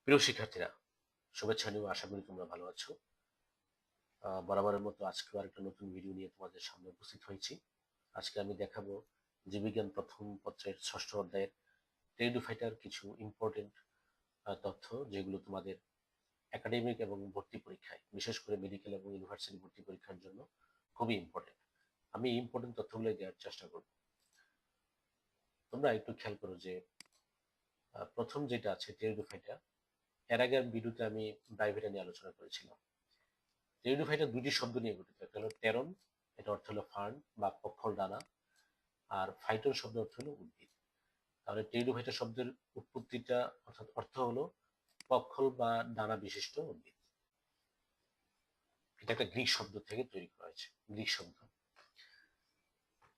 প্রিয় শিক্ষার্থীরা, শুভেচ্ছা নিও। আশা করি তোমরা ভালো আছো। বরাবরের মতো আজকেও আরেকটা নতুন ভিডিও নিয়ে তোমাদের সামনে উপস্থিত হয়েছি। আজকে আমি দেখাবো জীববিজ্ঞান প্রথম পত্রের ষষ্ঠ অধ্যায়ের টেরিডোফাইটার কিছু ইম্পর্টেন্ট তথ্য, যেগুলো তোমাদের একাডেমিক এবং ভর্তি পরীক্ষায়, বিশেষ করে মেডিকেল এবং ইউনিভার্সিটি ভর্তি পরীক্ষার জন্য খুবই ইম্পর্টেন্ট। আমি এই ইম্পর্টেন্ট তথ্যগুলো দেওয়ার চেষ্টা করব। তোমরা একটু খেয়াল করো যে প্রথম যেটা আছে টেরিডোফাইটা, এর আগের ভিডিওতে আমি ব্রাইভেটা নিয়ে আলোচনা করেছিলাম। টেরিডোফাইটা দুটি শব্দ নিয়ে গঠিত। একটা হলো টেরন, এটা অর্থ হলো ফার্ন বা পক্ষল ডানা, আর ফাইটন শব্দ অর্থ হলো উদ্ভিদ। তাহলে টেরিডোফাইটা শব্দের উৎপত্তিটা অর্থাৎ অর্থ হলো পক্ষল বা ডানা বিশিষ্ট উদ্ভিদ। এটা একটা গ্রিক শব্দ থেকে তৈরি করা হয়েছে, গ্রিক শব্দ।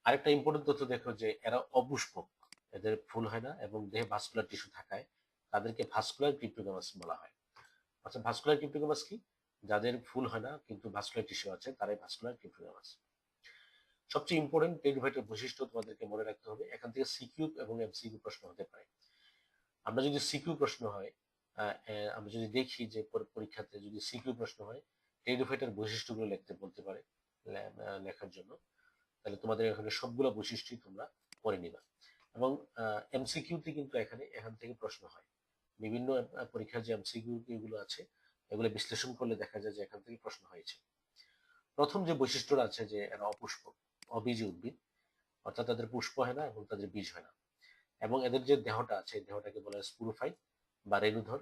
আরেকটা ইম্পর্টেন্ট তথ্য দেখো যে এরা অপুষ্পক, এদের ফুল হয় না এবং দেহে ভাস্কুলার টিস্যু থাকায় তাদেরকে ভাস্কুলার ক্রিপ্টোগামাস বলা হয়। আচ্ছা, ভাস্কুলার ক্রিপ্টোগামাস কি? যাদের ফুল হয় না কিন্তু ভাস্কুলার টিস্যু আছে তারাই ভাস্কুলার ক্রিপ্টোগামাস। সবচেয়ে ইম্পর্টেন্ট টেরিডোফাইটের বৈশিষ্ট্য তোমাদেরকে মনে রাখতে হবে। এখান থেকে সিকিউ এবং এমসিকিউ প্রশ্ন হতে পারে। আমরা যদি সিকিউ প্রশ্ন হয়, আমরা যদি দেখি যে পরীক্ষাতে যদি সিকিউ প্রশ্ন হয়, টেরিডোফাইটের বৈশিষ্ট্যগুলো লিখতে বলতে পারে লেখার জন্য, তাহলে তোমাদের এখানে সবগুলো বৈশিষ্ট্যই তোমরা পড়ে নিবা। এবং এমসিকিউতে কিন্তু এখান থেকে প্রশ্ন হয়। বিভিন্ন পরীক্ষার যে এমসিকিউ গুলো আছে, এগুলো বিশ্লেষণ করলে দেখা যায় যে এখান থেকে প্রশ্ন হয়েছে। প্রথম যে বৈশিষ্ট্যটা আছে যে এরা অপুষ্পক, অবীজী উদ্ভিদ, অর্থাৎ তাদের পুষ্প হয় না এবং তাদের বীজ হয় না। এবং এদের যে দেহটা আছে, দেহটাকে বলা হয় স্পুরোফাইট বা রেণুধর।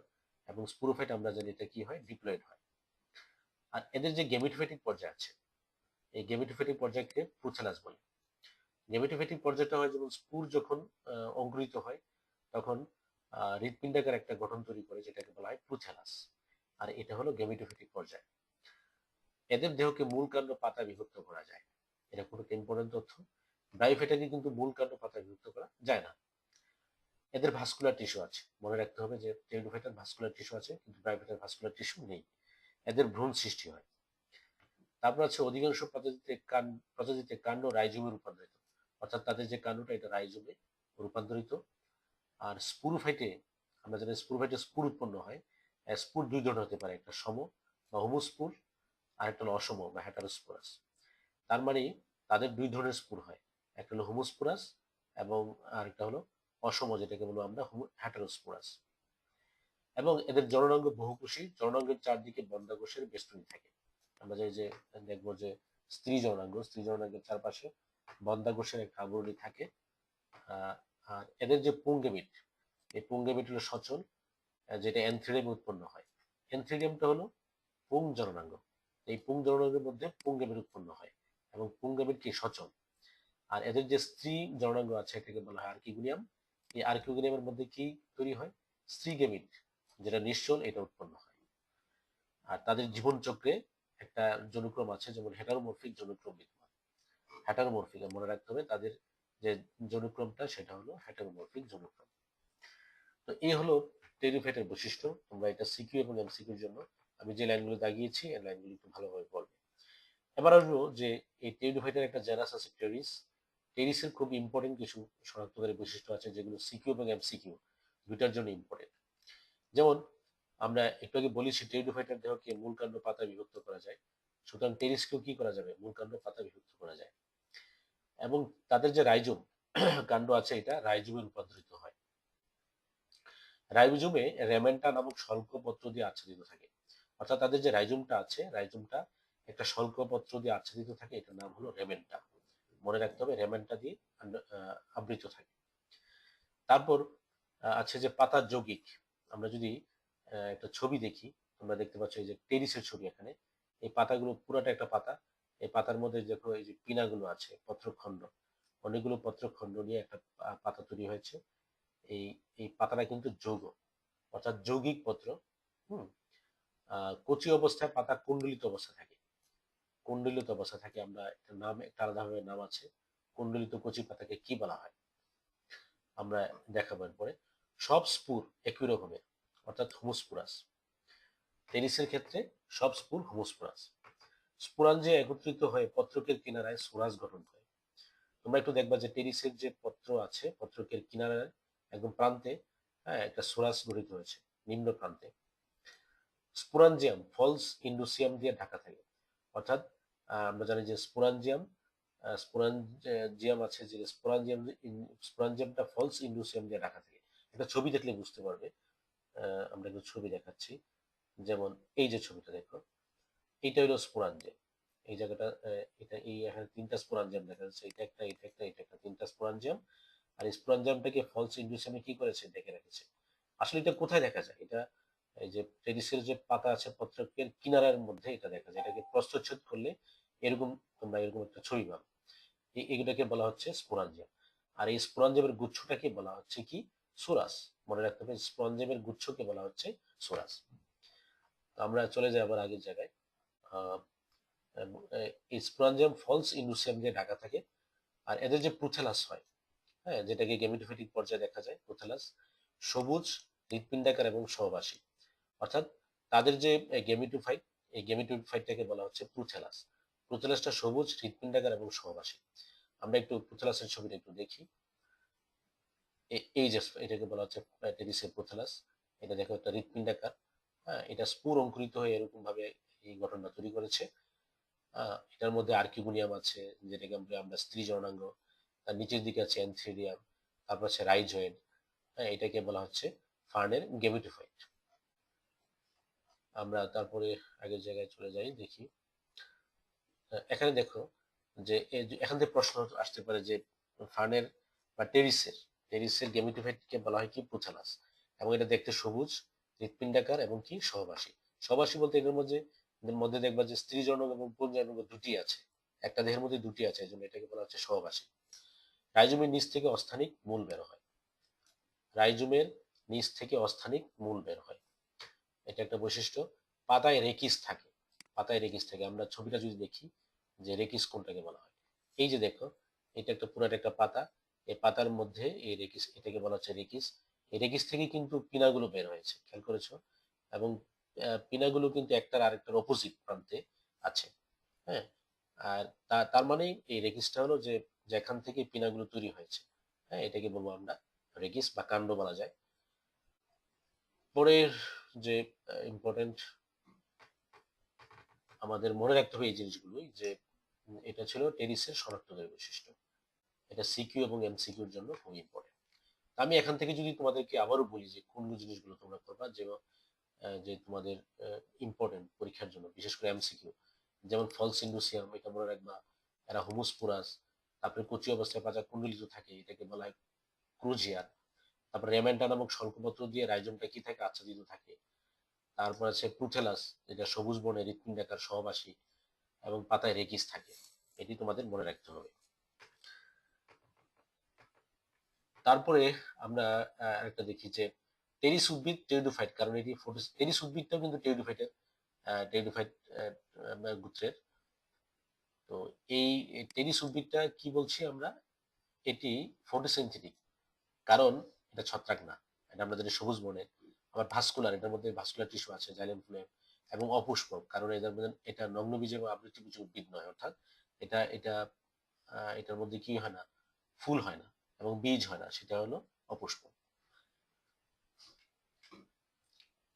এবং স্পুরোফাইট আমরা জানি এটা কি হয়, ডিপ্লয়েড হয়। আর এদের যে গেমিটোফাইটিক পর্যায় আছে, এই গেমিটোফাইটিক পর্যায়কে প্রুথেলাস বলে। গেমিটোফাইটিক পর্যায়টা হয় যেমন স্পুর যখন অঙ্কুরিত হয় তখন হৃৎপিণ্ডাকার একটা গঠন তৈরি করে, যেটাকে বলা হয় প্রুথেলাস। আর এটা হলো গেমিটোফাইটিক পর্যায়। এদের দেহকে মূল কাণ্ড পাতা বিভক্ত করা যায়। এটা কোনো ইম্পর্টেন্ট তথ্য। ব্রাইফেটাকে কিন্তু মূল কাণ্ড পাতা বিভক্ত করা যায় না। এদের ভাস্কুলার টিস্যু আছে, মনে রাখতে হবে যে টেরিডোফাইটার ভাস্কুলার টিস্যু আছে কিন্তু ব্রাইফেটার ভাস্কুলার টিস্যু নেই। এদের ভ্রূণ সৃষ্টি হয়। তারপর আছে অধিকাংশ প্রজাতিতে কাণ্ড রাইজোমে রূপান্তরিত, অর্থাৎ তাদের যে কাণ্ডটা এটা রাইজোমে রূপান্তরিত। আর স্পুরোফাইটে আমরা জানি স্পুরোফাইটে স্পুর উৎপন্ন হয়। স্পুর দুই ধরনের হতে পারে, একটা সম বা হোমোস্পুর, আর একটা হলো অসম বা হ্যাটারোস্পোরাস। তার মানে তাদের দুই ধরনের স্পুর হয়, একটা হলো হোমোস্পোরাস এবং আরেকটা হলো অসম, যেটাকে বলবো আমরা হ্যাটারোস্পোরাস। এবং এদের জননাঙ্গ বহুকোষী, জননাঙ্গের চারদিকে বন্ধ্যাকোষের বেষ্টনী থাকে। আমরা যে দেখবো যে স্ত্রী জননাঙ্গের চারপাশে বন্ধ্যাকোষের একটা আবরণী থাকে। আর এদের যে পুংগেমিট, এই পুংগেমিট হলো সচল, যেটা এনথ্রিডিয়ামে উৎপন্ন হয়। এনথ্রিডিয়ামটা হলো পুং জননাঙ্গ। এই পুং জননাঙ্গের মধ্যে পুংগেমিট উৎপন্ন হয় এবং পুংগেমিট কি সচল। আর এদের যে স্ত্রী জননাঙ্গ আছে এটাকে বলা হয় আর্কিগুনিয়াম। এই আর্কিগুনিয়ামের মধ্যে কি তৈরি হয়, স্ত্রী গেমিট, যেটা নিশ্চল, এটা উৎপন্ন হয়। আর তাদের জীবন চক্রে একটা জনুক্রম আছে, যেমন হেটারোমরফিক জনুক্রম বিদ্যমান। হেটারোমরফিক মনে রাখতে হবে, তাদের যে জনুক্রমটা সেটা হলো হেটারোমরফিক জনুক্রম। তো এই হলো টেরিডোফাইটের বৈশিষ্ট্য। তোমরা এটা সিকিউ এবং এমসিকিউর জন্য আমি যে লাইনগুলো দাগিয়েছি এই লাইনগুলো একটু ভালোভাবে পড়বে। এবার আসবো যে এই টেরিডোফাইটের একটা জেনাস আছে টেরিস। টেরিসের খুব ইম্পর্টেন্ট কিছু শনাক্তকারী বৈশিষ্ট্য আছে, যেগুলো সিকিউ এবং এমসিকিউ দুইটার জন্য ইম্পর্টেন্ট। যেমন আমরা একটু আগে বলেছি টেরিডোফাইটার দেহকে মূল কাণ্ড পাতা বিভক্ত করা যায়, সুতরাং টেরিসকেও কি করা যাবে, মূল কাণ্ড পাতা বিভক্ত করা যায়। এবং তাদের যে রাইজোম কাণ্ড আছে, এটা রাইজোমে রূপান্তরিত হয়। রাইজোমে রেমেন্টা নামক শল্কপত্র দিয়ে আচ্ছাদিত থাকে, অর্থাৎ তাদের যে রাইজোমটা আছে, রাইজোমটা একটা শল্কপত্র দিয়ে আচ্ছাদিত থাকে, এটার নাম হলো রেমেন্টা। মনে রাখতে হবে রেমেন্টা দিয়ে আবৃত থাকে। তারপর আছে যে পাতার যৌগিক। আমরা যদি একটা ছবি দেখি, তোমরা দেখতে পাচ্ছ এই যে টেরিসের ছবি এখানে। এই পাতাগুলো পুরাটা একটা পাতা। এই পাতার মধ্যে দেখো এই যে পিনাগুলো আছে, পত্রখণ্ড, অনেকগুলো পত্রখণ্ড নিয়ে একটা পাতা তৈরি হয়েছে। এই এই পাতাটা কিন্তু যৌগ, অর্থাৎ যৌগিক পত্র। হুম। কচি অবস্থায় পাতা কুণ্ডলিত অবস্থা থাকে। কুণ্ডলিত অবস্থা থাকে, আমরা একটা নাম, একটা আলাদাভাবে নাম আছে। কুণ্ডলিত কচি পাতাকে কি বলা হয় আমরা দেখাবো এরপরে। সব স্পুর একই রকমের, অর্থাৎ হোমোস্পুরাস। টেনিসের ক্ষেত্রে সব স্পুর হোমোস্পুরাস। স্পুরাঞ্জে একত্রিত হয়ে পত্রকের কিনারায় সোরাস গঠন করে। তোমরা একটু দেখবা যে টেনিসের যে পত্র আছে, পত্রকের কিনারায় একদম প্রান্তে, হ্যাঁ, একটা সোরাস গঠিত হয়েছে। নিম্ন প্রান্তে। স্পোরাঞ্জিয়াম ফলস ইন্ডুসিয়াম দিয়ে ঢাকা থাকে, অর্থাৎ আমরা জানি যে স্পোরাঞ্জিয়াম আছে, যে স্পোরাঞ্জিয়ামটা ফলস ইন্ডুসিয়াম দিয়ে ঢাকা থাকে। একটা ছবি দেখলে বুঝতে পারবে। আমরা একটা ছবি দেখাচ্ছি, যেমন এই যে ছবিটা দেখো, এইটা হলো স্পোরাঞ্জিয়াম। এই জায়গাটা এটা এই এখানে তিনটা স্পোরাঞ্জিয়াম দেখা যাচ্ছে, এটা একটা, এটা একটা, এটা একটা, তিনটা স্পোরাঞ্জিয়াম। আর স্পোরাঞ্জিয়ামটাকে ফলস ইন্ডুসিয়ামে কি করেছে দেখে রেখেছে। আসলে এটা কোথায় দেখা যায়? এটা এই যে টেরিসের যে পাতা আছে পত্রকের কিনারার মধ্যে এটা দেখা যায়। এটাকে প্রস্থচ্ছেদ করলে এরকম তোমরা এরকম একটা ছবি পাবে। এগুলোকে বলা হচ্ছে স্পোরাঞ্জিয়াম। আর এই স্পোরাঞ্জিয়ামের গুচ্ছটাকে বলা হচ্ছে কি? সোরাস। মনে রাখতে হবে, স্পোরাঞ্জিয়ামের গুচ্ছকে বলা হচ্ছে সোরাস। তো আমরা চলে যাই আবার আগের জায়গায়। আহ, এই স্পোরাঞ্জিয়াম ফলস ইন্ডুসিয়াম দিয়ে ঢাকা থাকে। আর এদের যে প্রুথেলাস হয়, হ্যাঁ, যেটাকে গেমিটোফিটিক পর্যায়ে দেখা যায়, প্রুথেলাস সবুজ, হৃৎপিণ্ডাকার এবং সহবাসী। অর্থাৎ তাদের যে গেমিটোফাইট, এই গেমিটোফাইটটাকে বলা হচ্ছে প্রুথেলাস। প্রুথেলাসটা সবুজ, হৃৎপিণ্ডাকার এবং সহবাসী। আমরা একটু প্রুথেলাসের ছবিটা একটু দেখি। এই যে এটাকে বলা হচ্ছে টেরিসের প্রোথালাস। এটা দেখো একটা হৃৎপিণ্ডাকার। হ্যাঁ, এটা স্পুর অঙ্কুরিত হয়ে এরকম ভাবে এই গঠনটা তৈরি করেছে। এটার মধ্যে আর্কিগোনিয়াম আছে, যেটাকে আমরা স্ত্রী যৌনাঙ্গ। তার নিচের দিকে আছে অ্যানথেরিয়াম, তারপর আছে রাইজয়েড। হ্যাঁ, এটাকে বলা হচ্ছে ফার্নের গেমিটোফাইট। আমরা তারপরে আগের জায়গায় চলে যাই, দেখি। এখানে দেখো যে এখান থেকে প্রশ্ন আসতে পারে যে ফার্নের বা টেরিসের গেমিটোফাইটকে বলা হয় কি? প্রোথালাস। এবং এটা দেখতে সবুজ, হৃৎপিণ্ডাকার এবং কি সহবাসী। সহবাসী বলতে এদের মধ্যে দেখবা যে স্ত্রী যৌনাঙ্গ এবং পুংযৌনাঙ্গ দুটি আছে। একটা দেহের মধ্যে দুটি আছে, এই জন্য এটাকে বলা হচ্ছে সহবাসী। রাইজোমের নিচ থেকে অস্থানিক মূল বের হয়। রাইজোমের নিচ থেকে অস্থানিক মূল বের হয়, এটা একটা বৈশিষ্ট্য। পাতায় রেকিস থাকে। পাতায় রেকিস থাকে। আমরা ছবিটা যদি দেখি যে রেকিস কোনটাকে বলা হয়, এই যে দেখো, এটা একটা পুরাটা একটা পাতা। এই পাতার মধ্যে এই রেকিস, এটাকে বলা হচ্ছে রেকিস। এই রেকিস থেকে কিন্তু পিনাগুলো বের হয়েছে, খেয়াল করেছো? এবং পিনাগুলো কিন্তু একটার আরেকটার অপোজিট প্রান্তে আছে। হ্যাঁ, আর তার মানে এই রেকিসটা হলো যে যেখান থেকে পিনাগুলো তৈরি হয়েছে। হ্যাঁ, এটাকে বলবো আমরা রেকিস বা কাণ্ড বলা যায়। পরের যে ইম্পর্টেন্ট আমাদের মনে রাখতে হবে এই জিনিসগুলোই, যে এটা ছিল টেরিসের শনাক্তকারী বৈশিষ্ট্য। এটা সিকিউ এবং এমসিকিউর জন্য খুব ইম্পর্টেন্ট। আমি এখান থেকে যদি তোমাদেরকে আবারও বলি যে কোন জিনিসগুলো তোমরা করবা, যে তোমাদের ইম্পর্টেন্ট পরীক্ষার জন্য, বিশেষ করে এমসিকিউ, যেমন ফলস ইন্ডুসিয়াম, এটা মনে রাখবা। এরা হোমোস্পুরাস। তারপরে কচি অবস্থায় পাতা কুণ্ডলিত থাকে, এটাকে বলা হয় ক্রুজিয়ার। তারপর রেমেন্টা নামক শঙ্কুপত্র দিয়ে রাইজমটা কি থাকে? আচ্ছাদিত থাকে। তারপর আছে প্রুথেলাস, যেটা সবুজ বর্ণের হৃৎপিণ্ডাকার সহবাসী এবং পাতায় রেকিস থাকে। এটি তোমাদের মনে রাখতে হবে। তারপরে আমরা একটা দেখি যে টেরিস উদ্ভিদ টেরিডোফাইট, কারণ এটি টেরিস উদ্ভিদটাও কিন্তু টেরিডোফাইট গোত্রের। তো এই টেরিস উদ্ভিদটা কি বলছি আমরা? এটি ফটোসিনথেটিক, কারণ এটা ছত্রাক না। এটা আমরা জানি সবুজ বর্ণের। আবার ভাস্কুলার, এটার মধ্যে ভাস্কুলার টিস্যু আছে, জাইলেম ফ্লোয়েম। এবং অপুষ্পক, কারণ এটার মধ্যে এটা নগ্নবীজ এবং আবৃতবীজ উদ্ভিদ নয়, অর্থাৎ এটা এটা এটার মধ্যে কি হয় না? ফুল হয় না এবং বীজ হয় না, সেটা হলো অপুষ্পক।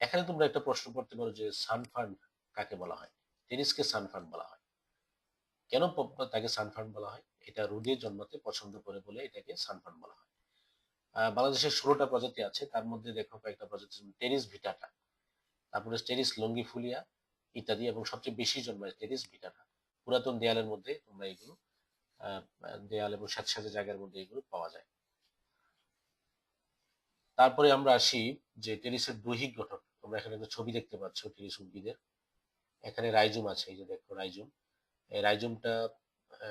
এখানে তোমরা একটা প্রশ্ন করতে পারো যে সানফার্ন কাকে বলা হয়? টেনিসকে সানফার্ন বলা হয় কেন? তাকে সানফার্ন বলা হয়? এটা রোদে জন্মাতে পছন্দ করে বলে এটাকে সানফার্ন বলা হয়। বাংলাদেশের 16টা প্রজাতি আছে, তার মধ্যে দেখো কয়েকটা প্রজাতি, টেরিস ভিটাটা, তারপরে টেরিস লঙ্গিফুলিয়া ইত্যাদি, এবং সবচেয়ে বেশি জন্মায় টেরিস ভিটাটা। পুরাতন দেয়ালের মধ্যে তোমরা এগুলো দেয়াল এবং সাথে সাথে জায়গার মধ্যে এগুলো পাওয়া যায়। তারপরে আমরা আসি যে টেরিসের দৈহিক গঠন। তোমরা এখানে একটা ছবি দেখতে পাচ্ছ টেরিস উদ্ভিদের। এখানে রাইজুম আছে, এই যে দেখো রাইজুম। এই রাইজুমটা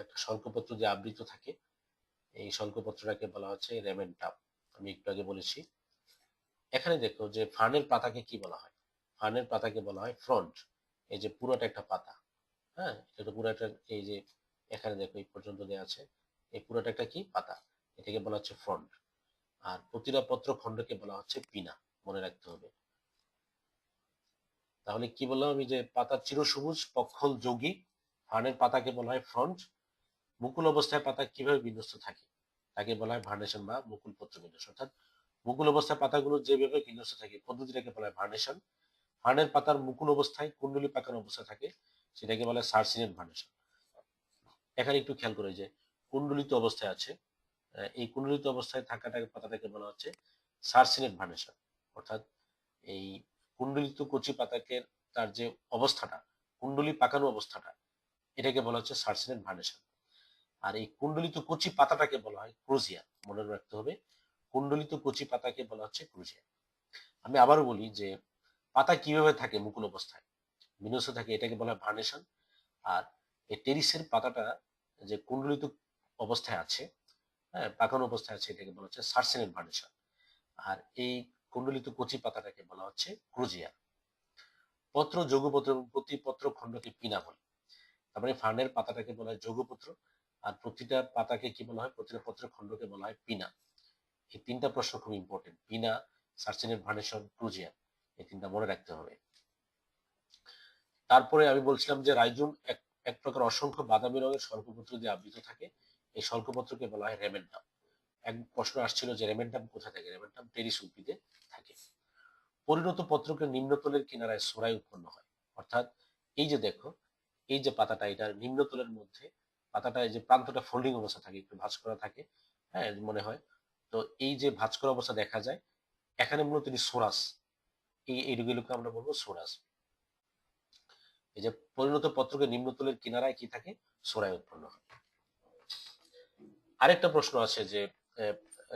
একটা শল্কপত্র দিয়ে আবৃত থাকে। এই শল্কপত্রটাকে বলা হচ্ছে রেমেন্টাম। আমি একটু আগে বলেছি। এখানে দেখো যে ফার্নের পাতাকে কি বলা হয়? ফার্নের পাতাকে বলা হয় ফ্রন্ট। এই যে পুরোটা একটা পাতা, হ্যাঁ, এটা পুরোটা, এই যে এখানে দেখো এই পর্যন্ত দেওয়া আছে, এই পুরোটা একটা কি পাতা, এটাকে বলা হচ্ছে ফ্রন্ট। আর প্রতিটা পত্র খণ্ডকে বলা হচ্ছে পিনা, মনে রাখতে হবে। তাহলে কি বললাম আমি? যে পাতার চিরসবুজ পক্ষল যৌগিক ফার্নের পাতাকে বলা হয় ফ্রন্ট। মুকুল অবস্থায় পাতা কিভাবে বিন্যস্ত থাকে তাকে বলা হয় ভার্নেশন বা মুকুল পত্র বিন্যাস। অর্থাৎ মুকুল অবস্থায় পাতাগুলো যেভাবে বিন্যস্ত থাকে পদ্ধতিটাকে বলা হয় ভার্নেশন। ফার্নের পাতার মুকুল অবস্থায় কুণ্ডলী পাকানো অবস্থায় থাকে সেটাকে বলা হয় সার্সিনেট ভার্নেশন। এখানে একটু খেয়াল করে যে কুণ্ডলিত অবস্থায় আছে, এই কুণ্ডলিত অবস্থায় থাকাটাকে পাতাটাকে বলা হচ্ছে সার্সিনেট ভার্নেশন। অর্থাৎ এই কুণ্ডলিত কচি পাতাকে তার যে অবস্থাটা, কুণ্ডলী পাকানো অবস্থাটা, এটাকে বলা হচ্ছে সার্সিনেট ভার্নেশন। আর এই কুণ্ডলিত কচি পাতাটাকে বলা হয় ক্রোজিয়া। মনে রাখতে হবে, কুণ্ডলিত কচি পাতাকে বলা হচ্ছে ক্রোজিয়া। আমি আবারও বলি যে পাতা কিভাবে থাকে মুকুল অবস্থায়, বিন্যস্ত থাকে, এটাকে বলা হয় ভার্নেশন। আর এই টেরিসের পাতাটা যে কুণ্ডলিত অবস্থায় আছে, হ্যাঁ, পাকানো অবস্থায় আছে, এটাকে বলা হচ্ছে সার্সিনেট ভার্নেশন। আর এই কুণ্ডলিত কচি পাতাটাকে বলা হচ্ছে ক্রোজিয়া। পত্র যৌগপত্র এবং প্রতি পত্র খণ্ডকে পিনা বলে। তারপরে ফার্নের পাতাটাকে বলা হয় যৌগপত্র, আর প্রতিটা পাতাকে কি বলা হয়, প্রতিটা পত্রের খণ্ডকে বলা হয় পিনা। এই তিনটা প্রশ্ন খুব ইম্পর্টেন্ট, পিনা, সার্সিনেট ভার্নেশন, ক্রোজিয়া, এই তিনটা মনে রাখতে হবে। তারপরে আমি বলছিলাম যে রাইজোম এক এক প্রকার অসংখ্য বাদামি রঙের স্বল্পপত্র দিয়ে আবৃত থাকে। এই স্বল্পপত্রকে বলা হয় রেমেন্টাম। এক প্রশ্ন আসছিল যে রেমেন্টাম কোথায় থাকে, রেমেন্টাম টেরিস উদ্ভিদে থাকে। পরিণত পত্রকে নিম্নতলের কিনারায় সোরাই উৎপন্ন হয়। অর্থাৎ এই যে দেখো, এই যে পাতাটা, এটার নিম্নতলের মধ্যে পাতাটা এই যে প্রান্তটা ফোল্ডিং অবস্থা থাকে, একটু ভাঁজ করা থাকে, হ্যাঁ মনে হয়। তো এই যে ভাঁজ করা অবস্থা দেখা যায়, এখানে মূলত সোরাস, এইগুলোকে আমরা বলবো সোরাস। এই যে পরিণত পত্রকে নিম্নতলের কিনারায় কি থাকে, সোরাই উৎপন্ন হয়। আরেকটা প্রশ্ন আছে যে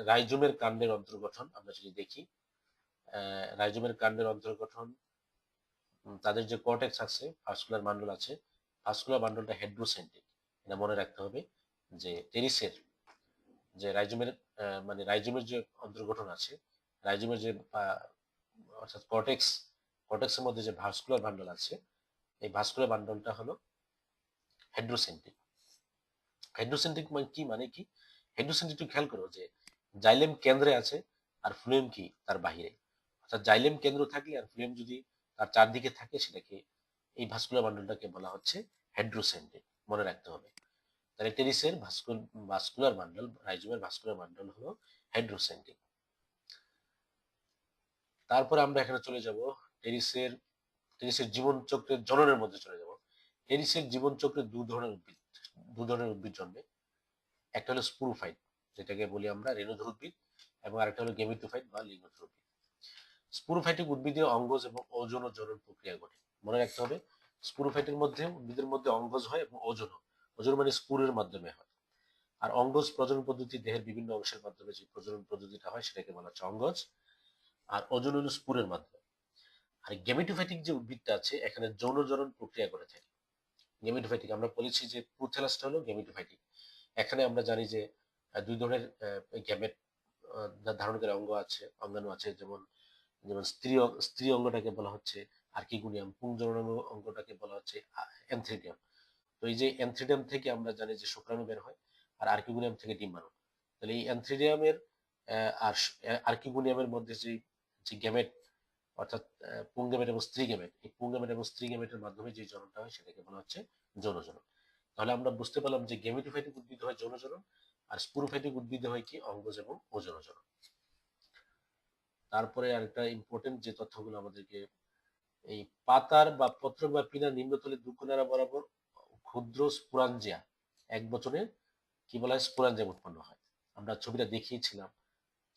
রাইজোমের কাণ্ডের অন্তর্গঠন আমরা যদি দেখি, রাইজোমের কাণ্ডের অন্তর্গঠন, তাদের যে কর্টেক্স আছে, ভাস্কুলার বান্ডল আছে, ভাস্কুলার বান্ডলটা হেড্রোসেন্ট্রিক। এটা মনে রাখতে হবে যে টেরিসের যে রাইজোমের মানে রাইজোমের যে অন্তর্গঠন আছে, রাইজোমের যে অর্থাৎ কর্টেক্স, কর্টেক্সের মধ্যে যে ভাস্কুলার বান্ডল আছে, এই ভাস্কুলার বান্ডলটা হলো হেড্রোসেন্ট্রিক। হেড্রোসেন্ট্রিক মানে কি, হেড্রোসেন্ট্রিক একটু খেয়াল করো যে জাইলেম কেন্দ্রে আছে আর ফ্লুয়েম কি তার বাহিরে। অর্থাৎ জাইলেম কেন্দ্র থাকলে আর ফ্লুয়েম যদি তার চারদিকে থাকে, সেটাকে, এই ভাস্কুলার বান্ডলটাকে বলা হচ্ছে হেড্রোসেন্ট্রিক, মনে রাখতে হবে। তাহলে টেরিসের ভাস্কুলার বান্ডল, রাইজোমের ভাস্কুলার বান্ডল হলো হেড্রোসেন্ট্রিক। তারপরে আমরা এখানে চলে যাব টেরিসের টেরিসের জীবন চক্রের জননের মধ্যে চলে যাব। টেরিসের জীবন চক্রে দু ধরনের উদ্ভিদ জন্মে। একটা হলো স্পুরোফাইট, যেটাকে বলি আমরা রেণুধর উদ্ভিদ, এবং আরেকটা হলো গেমিটোফাইট বা লিঙ্গধর উদ্ভিদ। স্পুরোফাইটিক উদ্ভিদে অঙ্গজ এবং ওজন ও জনন প্রক্রিয়া ঘটে। মনে রাখতে হবে, স্পুরোফাইটের মধ্যে উদ্ভিদের মধ্যে অঙ্গজ হয় এবং ওজন, ওজন মানে স্পুরের মাধ্যমে হয়। আর অঙ্গজ প্রজনন পদ্ধতি দেহের বিভিন্ন অংশের মাধ্যমে যে প্রজনন পদ্ধতিটা হয়, সেটাকে বলা হচ্ছে অঙ্গজ। আর ওজন হলো স্পুরের মাধ্যমে। আর গেমিটোফাইটিক যে উদ্ভিদটা আছে, এখানে যৌন জনন প্রক্রিয়া করে থাকে। গেমিটোফাইটিক আমরা বলেছি যে প্রুথেলাসটা হলো গেমিটোফাইটিক। এখানে আমরা জানি যে দুই ধরনের গ্যামেট ধারণকারী অঙ্গ আছে, অঙ্গাণু আছে। যেমন যেমন স্ত্রী অঙ্গটাকে বলা হচ্ছে আর্কিগুনিয়াম, পুংজনন অঙ্গটাকে বলা হচ্ছে অ্যানথ্রিডিয়াম। তো এই যে অ্যানথ্রিডিয়াম থেকে আমরা জানি যে শুক্রাণু বের হয়, আর আর্কিগুনিয়াম থেকে ডিম্বাণু। তাহলে এই অ্যানথ্রিডিয়ামের আর আর্কিগুনিয়ামের মধ্যে যে যে গ্যামেট, অর্থাৎ পুংগ্যামেট এবং স্ত্রী গ্যামেট, এই পুংগ্যামেট এবং স্ত্রী গ্যামেটের মাধ্যমে যে জননটা হয়, সেটাকে বলা হচ্ছে যৌন জনন। তাহলে আমরা বুঝতে পারলাম যে গেমিটোফাইটিক উদ্ভিদ হয় যৌন জনন, আর স্পুরোফাইটিক উদ্ভিদে হয় কি অঙ্গজ এবং ওজন জনন। তারপরে আরেকটা ইম্পর্টেন্ট যে তথ্যগুলো আমাদেরকে, এই পাতার বা পত্র বা পিনার নিম্নতলে দুকিনারা বরাবর ক্ষুদ্র স্পুরাঞ্জিয়া, এক বচনে কি বলা হয়, স্পুরাঞ্জিয়াম উৎপন্ন হয়। আমরা ছবিটা দেখিয়েছিলাম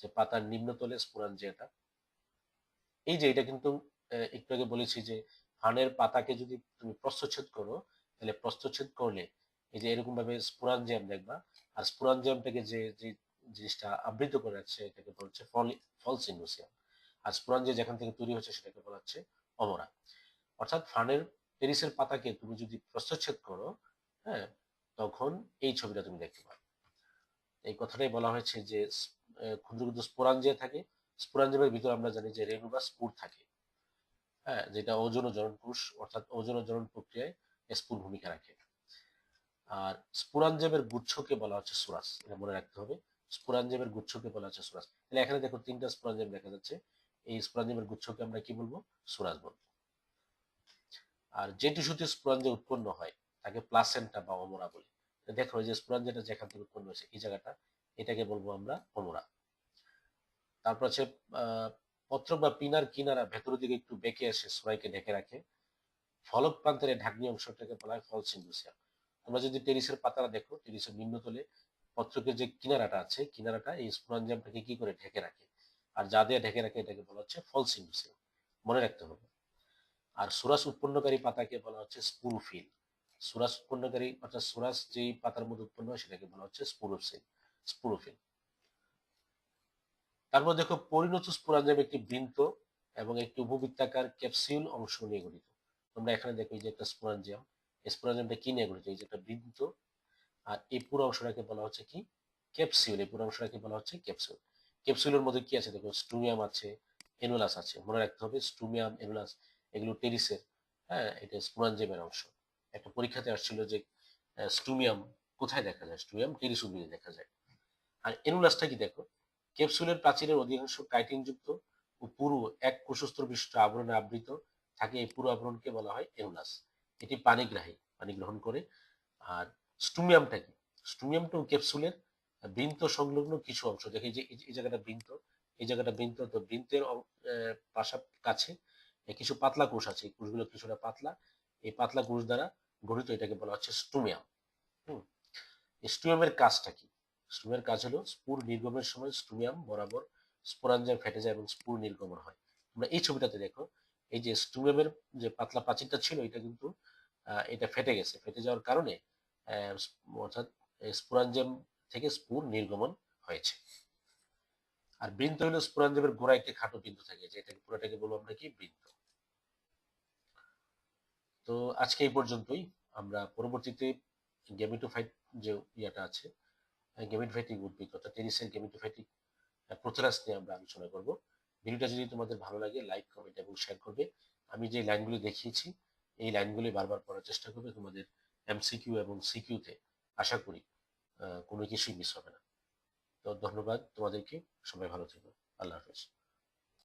যে পাতার নিম্নতলে স্পুরাঞ্জিয়াটা, এই যে এটা কিন্তু একটু আগে বলেছি যে ফানের পাতাকে যদি তুমি প্রস্থচ্ছেদ করো, তাহলে প্রস্থচ্ছেদ করলে এই যে এরকম ভাবে স্পুরাঞ্জিয়াম দেখবা। আর স্পুরাঞ্জিয়ামটাকে যে যে জিনিসটা আবৃত করে রাখছে, এটাকে বলা হচ্ছে ফলস ইন্ডোসিয়াম। আর স্পুরাঞ্জিয়া যেখান থেকে তৈরি হচ্ছে, সেটাকে বলা হচ্ছে অমরা। অর্থাৎ ফানের টেরিসের পাতাকে তুমি যদি প্রস্থচ্ছেদ করো, হ্যাঁ, তখন এই ছবিটা তুমি দেখতে পাবে। এই কথাটাই বলা হয়েছে যে ক্ষুদ্র ক্ষুদ্র স্পোরাঞ্জিয়া থাকে। স্পোরাঞ্জিয়ামের ভিতরে আমরা জানি যে রেণু বা স্পুর থাকে, হ্যাঁ, যেটা ওজন ও জনন কোষ, অর্থাৎ ওজন ও জনন প্রক্রিয়ায় স্পুর ভূমিকা রাখে। আর স্পুরাঞ্জিয়ামের গুচ্ছকে বলা হচ্ছে সুরাস, এটা মনে রাখতে হবে। স্পুরাঞ্জিয়ামের গুচ্ছকে বলা হচ্ছে সুরাস। তাহলে এখানে দেখো তিনটা স্পুরাঞ্জিয়াম দেখা যাচ্ছে, এই স্পুরাঞ্জিয়ামের গুচ্ছকে আমরা কি বলবো, সুরাস বলবো। আর যে টিস্যুতে স্পুরাঞ্জিয়া উৎপন্ন হয়, তাকে প্লাসেন্টা বা অমরা বলে। দেখো এই যে স্পুরাঞ্জিয়াটা যেখান থেকে উৎপন্ন হয়েছে, এই জায়গাটা, এটাকে বলবো আমরা অমরা। তারপর আছে পত্রক বা পিনার কিনারা ভেতরের দিকে একটু বেঁকে এসে স্তরাইকে ঢেকে রাখে। ফলক প্রান্তের এই ঢাকনি অংশটাকে বলা হয় ফলস ইন্ডুসিয়াম। তোমরা যদি টেরিসের পাতাটা দেখো, টেরিসের নিম্নতলে পত্রকের যে কিনারাটা আছে, কিনারাটা এই স্পোরাঞ্জিয়ামটাকে কি করে ঢেকে রাখে, আর যা দিয়ে ঢেকে রাখে এটাকে বলা হচ্ছে ফলস ইন্ডুসিয়াম। মনে রাখতে হবে। আর সুরাস উৎপন্নকারী পাতাকে বলা হচ্ছে স্পুরোফিল। সুরাস উৎপন্নকারী অর্থাৎ সুরাস যেই পাতার মধ্যে উৎপন্ন হয় সেটাকে বলা হচ্ছে স্পুরোফিল। স্পুরোফিল। তারপর দেখো পরিণত স্পোরাঞ্জিয়াম একটি বৃন্ত এবং একটি উপবৃত্তাকার ক্যাপসিউল অংশ নিয়ে গঠিত। তোমরা এখানে দেখো এই যে একটা স্পোরাঞ্জিয়াম, এই স্পোরাঞ্জিয়ামটা কি নিয়ে গঠিত? এই যে একটা বৃন্ত, আর এই পুরো অংশটাকে বলা হচ্ছে কি? ক্যাপসিউল। এই পুরো অংশটাকে বলা হচ্ছে ক্যাপসিউল। ক্যাপসিউলের মধ্যে কি আছে দেখো, স্টুমিয়াম আছে, এনুলাস আছে। মনে রাখতে হবে স্টুমিয়াম, এনুলাস এগুলো টেরিসের, হ্যাঁ, এটা স্পোরাঞ্জিয়ামের অংশ। একটা পরীক্ষাতে আসছিল যে স্টুমিয়াম কোথায় দেখা যায়? স্টুমিয়াম টেরিস উদ্ভিদে দেখা যায়। আর এনুলাসটা কি দেখো, ক্যাপসুলের প্রাচীরের অধিকাংশ কাইটিনযুক্ত ও পুরু এক কোষস্তর বিশিষ্ট আবরণে আবৃত থাকে। এই পুরো আবরণকে বলা হয় এনুলাস। এটি পানিগ্রাহী, পানি গ্রহণ করে। আর স্টুমিয়ামটা কি? স্টুমিয়ামটা ক্যাপসুলের বৃন্ত সংলগ্ন কিছু অংশ। দেখে যে এই জায়গাটা বৃন্ত, এই জায়গাটা বৃন্ত, তো বৃন্তের পাশা কাছে কিছু পাতলা কোষ আছে, এই কোষগুলো কিছুটা পাতলা। এই পাতলা কোষ দ্বারা গঠিত, এটাকে বলা হচ্ছে স্টুমিয়াম। হুম। স্টুমিয়ামের কাজটা কি? স্টুমিয়ামের কাজ হলো স্পুর নির্গমের সময় স্টুমিয়াম বরাবর স্পোরাঞ্জিয়াম ফেটে যায় এবং স্পুর নির্গমন হয়। তোমরা এই ছবিটাতে দেখো, এই যে স্টুমিয়ামের যে পাতলা প্রাচীরটা ছিল এটা কিন্তু এটা ফেটে গেছে। ফেটে যাওয়ার কারণে আহ, অর্থাৎ স্পোরাঞ্জিয়াম থেকে স্পুর নির্গমন হয়েছে। আর বৃন্ত হলো স্পোরাঞ্জিয়ামের গোড়ায় একটি খাটো বিন্দু থাকে, যে এটাকে পুরোটাকে বলবো আমরা কি? বৃন্ত। তো আজকে এই পর্যন্তই। আমরা পরবর্তীতে গেমিটোফাইট যে ইয়াটা আছে, গেমিটোফাইটিক উদ্ভিদ অর্থাৎ টেরিসের গেমিটোফাইটিক প্রোথেলাস নিয়ে আমরা আলোচনা করব। ভিডিওটা যদি তোমাদের ভালো লাগে লাইক, কমেন্ট এবং শেয়ার করবে। আমি যে লাইনগুলি দেখিয়েছি এই লাইনগুলি বারবার পড়ার চেষ্টা করবে। তোমাদের এমসিকিউ এবং সিকিউতে আশা করি কোনো কিছুই মিস হবে না। তো ধন্যবাদ তোমাদেরকে। সবাই ভালো থেকো। আল্লাহ হাফেজ।